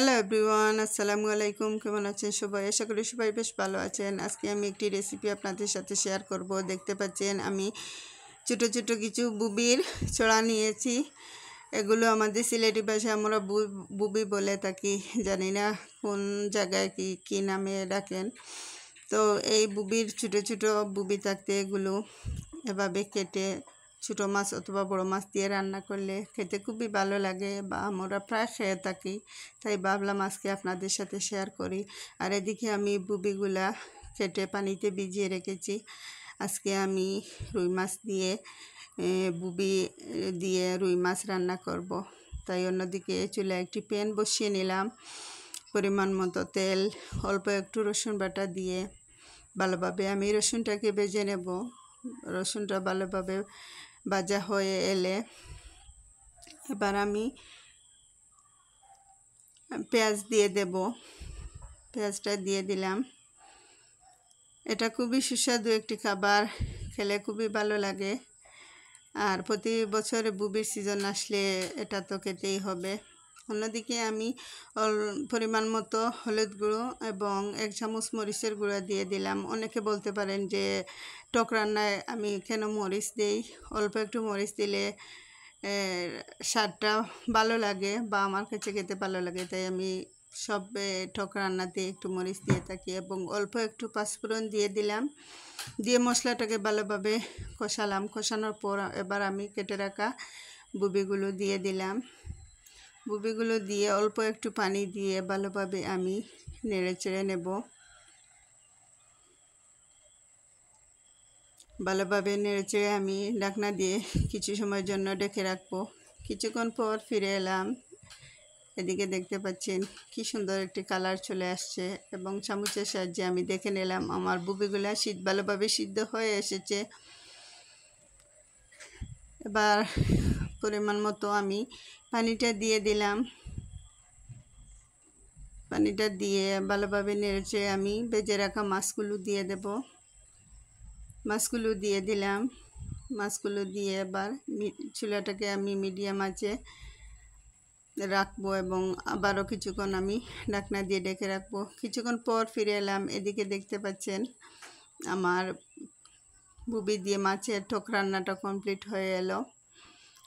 Hello everyone, আসসালামু আলাইকুম। কেমন আছেন সবাই? আশা করি সবাই বেশ ভালো আছেন। আজকে আমি একটি রেসিপি আপনাদের সাথে শেয়ার করব। দেখতে পাচ্ছেন আমি ছোটো ছোটো কিছু বুবির ছড়া নিয়েছি। এগুলো আমাদের সিলেটি ভাষায় আমরা বুবি বলে থাকি, জানি না কোন জায়গায় কী নামে ডাকেন। তো এই বুবির ছোটো ছোটো বুবি থাকতে এগুলো এভাবে কেটে ছোটো মাছ অথবা বড়ো মাছ দিয়ে রান্না করলে খেতে খুবই ভালো লাগে, বা আমরা প্রায় খেয়ে থাকি। তাই ভাবলাম আজকে আপনাদের সাথে শেয়ার করি। আর এদিকে আমি বুবিগুলা কেটে পানিতে ভিজিয়ে রেখেছি। আজকে আমি রুই মাছ দিয়ে বুবি দিয়ে রুই মাছ রান্না করব। তাই অন্যদিকে চুলায় একটি প্যান বসিয়ে নিলাম। পরিমাণ মতো তেল, অল্প একটু রসুন বাটা দিয়ে ভালোভাবে আমি রসুনটাকে ভেজে নেব। রসুনটা ভালোভাবে ভাজা হয়ে এলে এবার আমি পেঁয়াজ দিয়ে দেব। পেঁয়াজটা দিয়ে দিলাম। এটা খুবই সুস্বাদু একটি খাবার, খেলে খুবই ভালো লাগে। আর প্রতি বছর বুবির সিজন আসলে এটা তো খেতেই হবে। অন্যদিকে আমি পরিমাণ মতো হলুদ গুঁড়ো এবং 1 চামচ মরিচের গুঁড়ো দিয়ে দিলাম। অনেকে বলতে পারেন যে টক রান্নায় আমি কেন মরিচ দিই। অল্প একটু মরিচ দিলে স্বাদটা ভালো লাগে, বা আমার কাছে খেতে ভালো লাগে। তাই আমি সব টক রান্নাতে একটু মরিচ দিয়ে থাকি। এবং অল্প একটু পাঁচফোড়ন দিয়ে দিলাম। দিয়ে মশলাটাকে ভালোভাবে কষালাম। কষানোর পর এবার আমি কেটে রাখা বুবিগুলো দিয়ে দিলাম। বুবিগুলো দিয়ে অল্প একটু পানি দিয়ে ভালোভাবে আমি নেড়ে চেড়ে নেব। ভালোভাবে নেড়ে চেড়ে আমি ঢাকনা দিয়ে কিছু সময়ের জন্য ঢেকে রাখবো। কিছুক্ষণ পর ফিরে এলাম। এদিকে দেখতে পাচ্ছেন কি সুন্দর একটি কালার চলে আসছে, এবং চামচের সাহায্যে আমি দেখে নিলাম আমার বুবিগুলা ভালোভাবে সিদ্ধ হয়ে এসেছে। এবার পরিমাণ মতো আমি পানিটা দিয়ে দিলাম। পানিটা দিয়ে ভালোভাবে নেড়েচে আমি ভেজে রাখা মাছগুলো দিয়ে দেব। মাছগুলো দিয়ে দিলাম। মাছগুলো দিয়ে এবার চুলাটাকে আমি মিডিয়াম আঁচে রাখবো, এবং আবারও কিছুক্ষণ আমি ঢাকনা দিয়ে ঢেকে রাখবো। কিছুক্ষণ পর ফিরে এলাম। এদিকে দেখতে পাচ্ছেন আমার বুবি দিয়ে মাছের টক রান্নাটা কমপ্লিট হয়ে এলো।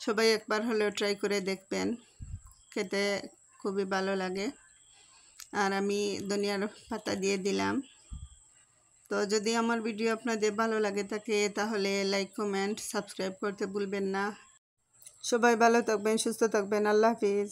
সবাই একবার হলেও ট্রাই করে দেখবেন, খেতে খুবই ভালো লাগে। আর আমি ধনিয়ার পাতা দিয়ে দিলাম। তো যদি আমার ভিডিও আপনাদের ভালো লাগে থাকে তাহলে লাইক, কমেন্ট, সাবস্ক্রাইব করতে ভুলবেন না। সবাই ভালো থাকবেন, সুস্থ থাকবেন। আল্লাহ হাফিজ।